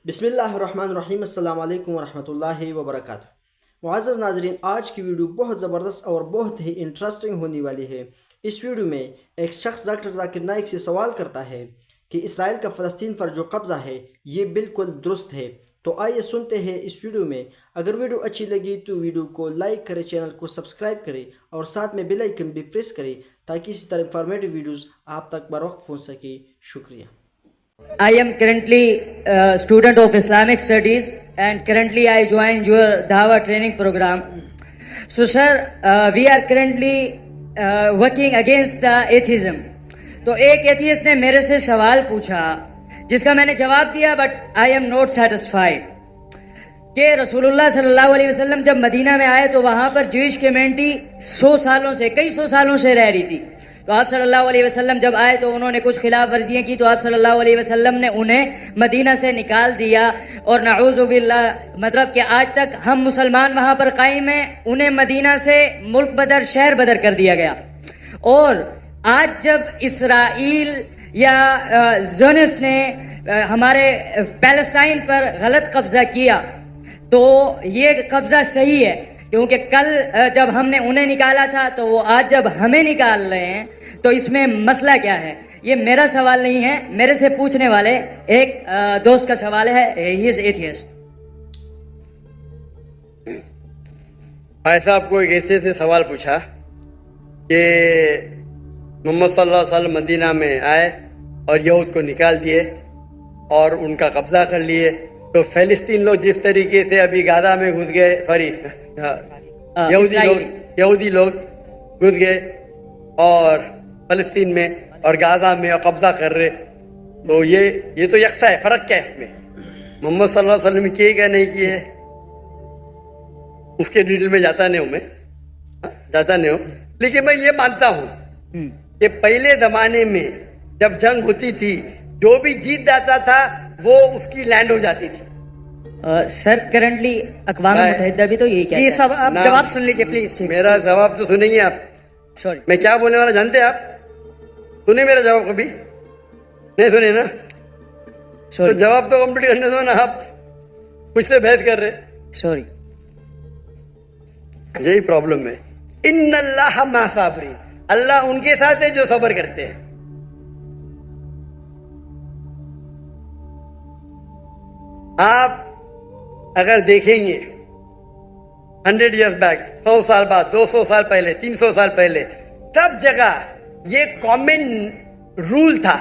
بسم اللہ الرحمن الرحیم۔ السلام علیکم ورحمۃ اللہ وبرکاتہ۔ معزز ناظرین، آج کی ویڈیو بہت زبردست اور بہت ہی انٹرسٹنگ ہونے والی ہے۔ اس ویڈیو میں ایک شخص ڈاکٹر ذاکر نائک سے سوال کرتا ہے کہ اسرائیل کا فلسطین پر جو قبضہ ہے یہ بالکل درست ہے۔ تو آئیے سنتے ہیں اس ویڈیو میں۔ اگر ویڈیو اچھی لگی تو ویڈیو کو لائک کریں، چینل کو سبسکرائب کریں اور ساتھ میں بیل آئیکن بھی پریس کریں تاکہ اسی طرح انفارمیٹیو ویڈیوز آپ تک بر وقت پہنچ سکے۔ شکریہ۔ I am currently a student of Islamic Studies and currently I joined your Dawah training program. So sir, we are currently working against the atheism. تو ایک ایتھیسٹ نے میرے سے سوال پوچھا جس کا میں نے جواب دیا but I am not satisfied کہ رسول اللہ صلی اللہ علیہ وسلم جب مدینہ میں آئے تو وہاں پر جوئش کمیونٹی کئی سو سالوں سے رہ رہی تھی۔ تو آپ صلی اللہ علیہ وسلم جب آئے تو انہوں نے کچھ خلاف ورزیاں کی تو آپ صلی اللہ علیہ وسلم نے انہیں مدینہ سے نکال دیا، اور نعوذ باللہ مطلب کہ آج تک ہم مسلمان وہاں پر قائم ہیں، انہیں مدینہ سے ملک بدر شہر بدر کر دیا گیا۔ اور آج جب اسرائیل یا زونس نے ہمارے پیلسٹائن پر غلط قبضہ کیا تو یہ قبضہ صحیح ہے، کیونکہ کل جب ہم نے انہیں نکالا تھا تو وہ آج جب ہمیں نکال رہے ہیں تو اس میں مسئلہ کیا ہے؟ یہ میرا سوال نہیں ہے، میرے سے پوچھنے والے ایک دوست کا سوال ہے، ہی از ایتھیسٹ۔ بھائی صاحب کو ایک ایسے سے سوال پوچھا کہ محمد صلی اللہ علیہ وسلم مدینہ میں آئے اور یہود کو نکال دیے اور ان کا قبضہ کر لیے، تو فلسطین لوگ جس طریقے سے ابھی غزہ میں گھس گئے، سوری یہودی لوگ گھس گئے اور فلسطین میں اور غزہ میں اور قبضہ کر رہے، تو یہ تو یکساں ہے، فرق کیا ہے اس میں؟ محمد صلی اللہ علیہ وسلم نے کیے کیا نہیں کیے اس کے ڈیٹیل میں جاتا نہیں ہوں، لیکن میں یہ مانتا ہوں کہ پہلے زمانے میں جب جنگ ہوتی تھی جو بھی جیت جاتا تھا وہ اس کی لینڈ ہو جاتی تھی۔ سر کرنٹلی اقوام متحدہ بھی تو یہی کہتا ہے۔ جی صاحب آپ جواب سن لیجئے پلیز۔ میرا جواب تو سنیں گے آپ، سوری میں کیا بولنے والا جانتے ہیں آپ؟ سنیں میرا جواب کبھی نہیں سنے نا؟ تو جواب تو کمپلیٹ کرنے دو نا، آپ مجھ سے بحث کر رہے۔ سوری، یہی پرابلم ہے۔ ان اللہ مع صابرین، اللہ ان کے ساتھ ہے جو صبر کرتے ہیں۔ آپ اگر دیکھیں گے 100 ایئرز بیک، 100 سال بعد، 200 سال پہلے، 300 سال پہلے، سب جگہ یہ کامن رول تھا،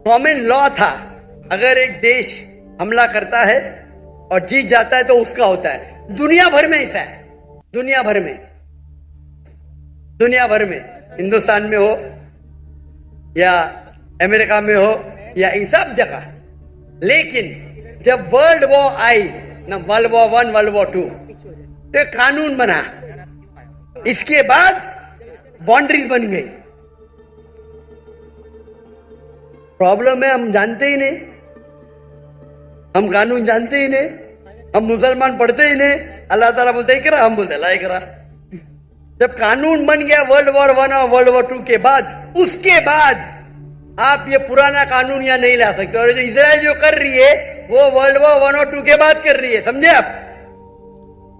کامن لا تھا۔ اگر ایک دیش حملہ کرتا ہے اور جیت جاتا ہے تو اس کا ہوتا ہے۔ دنیا بھر میں ایسا ہے، دنیا بھر میں ہندوستان میں ہو یا امریکہ میں ہو یا ان سب جگہ۔ لیکن جب ورلڈ وار آئی نا، ورلڈ وار 1 ورلڈ وار 2، تو ایک قانون بنا، اس کے بعد باؤنڈریز بن گئی۔ پرابلم ہے ہم جانتے ہی نہیں، ہم قانون جانتے ہی نہیں، ہم مسلمان پڑھتے ہی نہیں۔ اللہ تعالیٰ بولتے اقرا، ہم بولتے لا اقرا۔ جب قانون بن گیا ورلڈ وار 1 اور ورلڈ وار 2 کے بعد، اس کے بعد آپ یہ پرانا قانون یہاں نہیں لا سکتے، اور جو اسرائیل جو کر رہی ہے وہ ورلڈ وار 1 اور 2 کے بعد کر رہی ہے، سمجھے آپ؟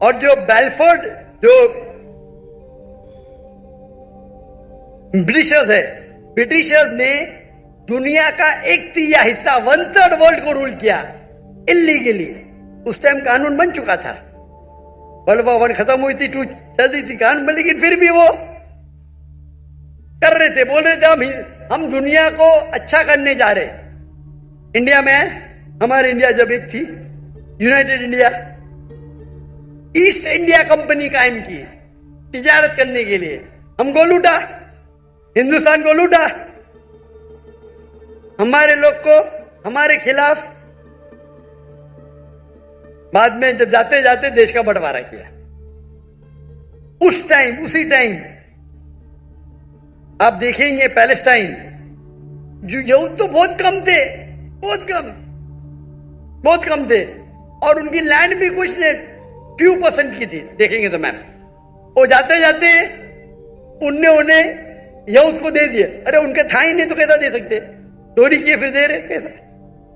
اور جو بیلفورڈ جو برٹشرز نے دنیا کا 1/3 حصہ 1/3 ورلڈ کو رول کیا انلیگلی، اس ٹائم قانون بن چکا تھا۔ ورلڈ وار 1 ختم ہوئی تھی، 2 چل رہی تھی قانون، لیکن پھر بھی وہ کر رہے تھے، بول رہے تھے ہم دنیا کو اچھا کرنے جا رہے۔ انڈیا میں ہمارے انڈیا جب ایک تھی United India, East India company قائم کی تجارت کرنے کے لیے، ہم کو لوٹا، ہندوستان کو لوٹا، ہمارے لوگ کو ہمارے خلاف، بعد میں جب جاتے جاتے دیش کا بٹوارا کیا۔ اسی ٹائم آپ دیکھیں گے پیلسٹائن جو یہود تو بہت کم تھے، بہت کم تھے، اور ان کی لینڈ بھی کچھ few percent کی تھی، دیکھیں گے تو میم وہ جاتے جاتے انہیں یہود کو دے دیا۔ ارے ان کے تھا ہی نہیں تو کیسا دے سکتے؟ چوری کیے پھر دے رہے کیسا؟